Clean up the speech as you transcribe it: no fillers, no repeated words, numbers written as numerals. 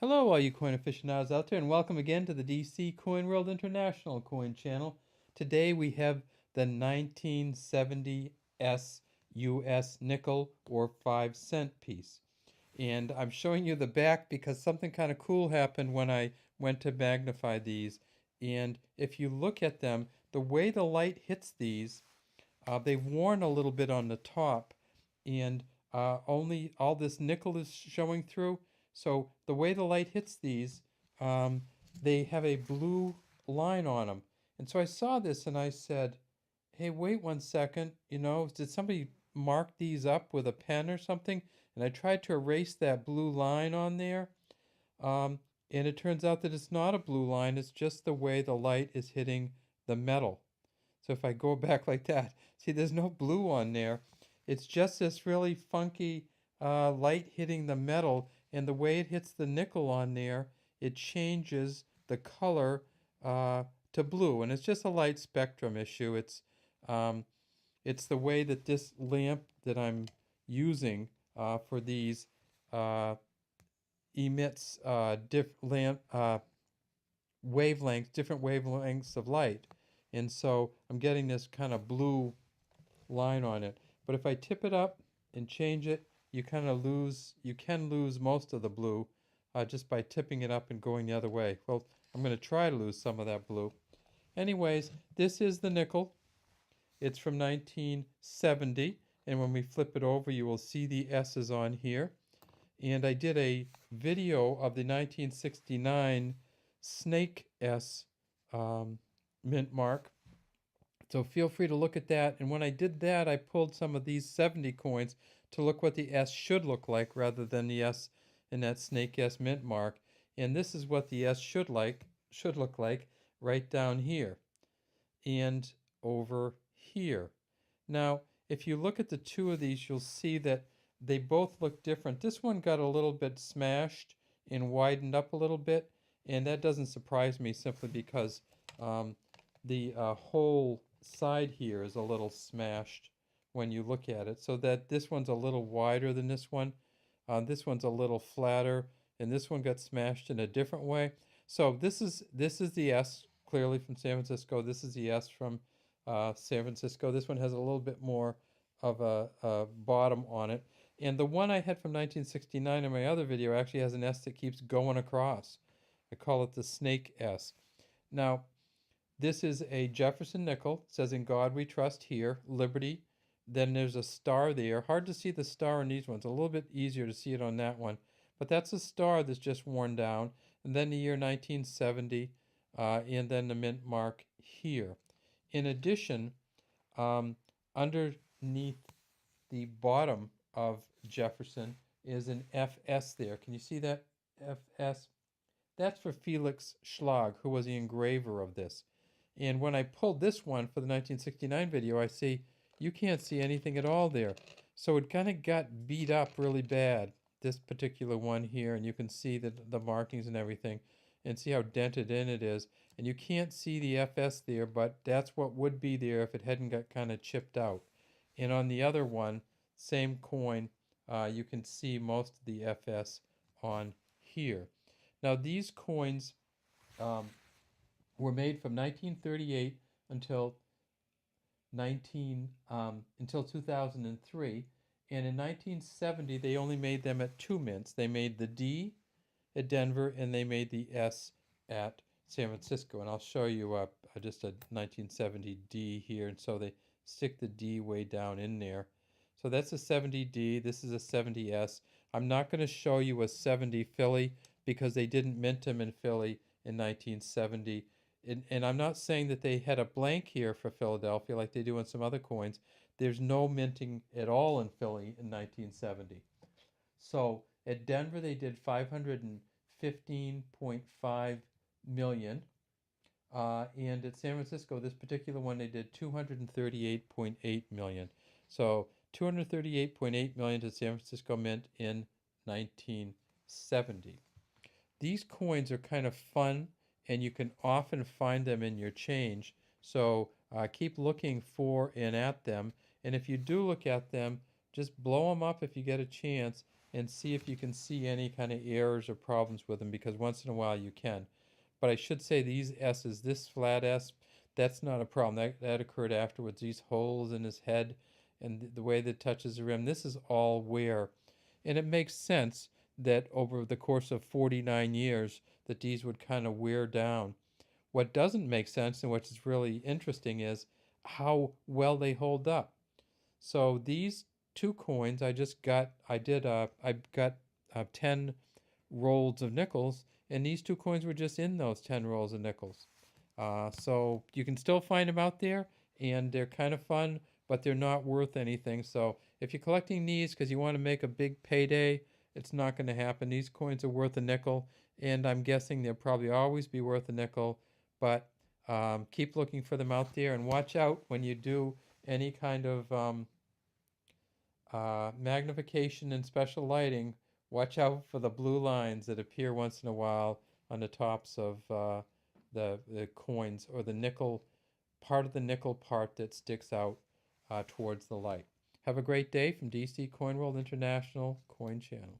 Hello, all you coin aficionados out there, and welcome again to the DC Coin World International Coin Channel. Today we have the 1970 S US nickel or 5-cent piece. And I'm showing you the back because something kind of cool happened when I went to magnify these. And if you look at them, the way the light hits these, they've worn a little bit on the top, and only all this nickel is showing through. So the way the light hits these, they have a blue line on them. And so I saw this and I said, hey, wait 1 second, did somebody mark these up with a pen or something? And I tried to erase that blue line on there. And it turns out that it's not a blue line, it's just the way the light is hitting the metal. So if I go back like that, see there's no blue on there. It's just this really funky light hitting the metal, and the way it hits the nickel on there, it changes the color to blue. And it's just a light spectrum issue. It's the way that this lamp that I'm using for these emits different wavelengths of light. And so I'm getting this kind of blue line on it. But if I tip it up and change it, you can lose most of the blue just by tipping it up and going the other way. Well, I'm going to try to lose some of that blue. Anyways, this is the nickel. It's from 1970, and when we flip it over, you will see the S's on here. And I did a video of the 1969 Snake S mint mark. So feel free to look at that. And when I did that, I pulled some of these 70 coins to look what the S should look like rather than the S in that Snake S mint mark. And this is what the S should look like right down here and over here. Now, if you look at the two of these, you'll see that they both look different. This one got a little bit smashed and widened up a little bit, and that doesn't surprise me simply because the whole side here is a little smashed when you look at it, so that this one's a little wider than this one. This one's a little flatter, and this one got smashed in a different way. So this is the S clearly from San Francisco. This is the S from San Francisco. This one has a little bit more of a bottom on it. And the one I had from 1969 in my other video actually has an S that keeps going across. I call it the Snake S. Now, this is a Jefferson nickel. It says, "In God we trust" here, Liberty. Then there's a star there. Hard to see the star in these ones. A little bit easier to see it on that one. But that's a star that's just worn down. And then the year 1970, and then the mint mark here. In addition, underneath the bottom of Jefferson is an FS there. Can you see that FS? That's for Felix Schlag, who was the engraver of this. And when I pulled this one for the 1969 video, I see you can't see anything at all there. So it kind of got beat up really bad, this particular one here, and you can see the markings and everything, and see how dented in it is. And you can't see the FS there, but that's what would be there if it hadn't got kind of chipped out. And on the other one, same coin, you can see most of the FS on here. Now these coins were made from 1938 until 2003, and in 1970 they only made them at two mints. They made the D at Denver and they made the S at San Francisco, and I'll show you just a 1970 D here, and so they stick the D way down in there. So that's a 70D, this is a 70S. I'm not going to show you a 70 Philly because they didn't mint them in Philly in 1970. And I'm not saying that they had a blank here for Philadelphia like they do in some other coins. There's no minting at all in Philly in 1970. So at Denver they did 515.5 million. And at San Francisco, this particular one, they did 238.8 million. So 238.8 million to San Francisco Mint in 1970. These coins are kind of fun, and you can often find them in your change. So keep looking for and at them. And if you do look at them, just blow them up if you get a chance. and see if you can see any kind of errors or problems with them, because once in a while you can. But I should say these S's, this flat S, that's not a problem. That occurred afterwards. These holes in his head and the way that it touches the rim, this is all wear. And it makes sense that over the course of 49 years that these would kind of wear down. What doesn't make sense and what's really interesting is how well they hold up. So these two coins I got 10 rolls of nickels, and these two coins were just in those 10 rolls of nickels. So you can still find them out there, and they're kind of fun, but they're not worth anything. So if you're collecting these because you want to make a big payday, it's not going to happen. These coins are worth a nickel, and I'm guessing they'll probably always be worth a nickel, but keep looking for them out there, and watch out when you do any kind of magnification and special lighting. Watch out for the blue lines that appear once in a while on the tops of the coins, or the nickel part of the nickel part that sticks out towards the light. Have a great day from DC Coin World International Coin Channel.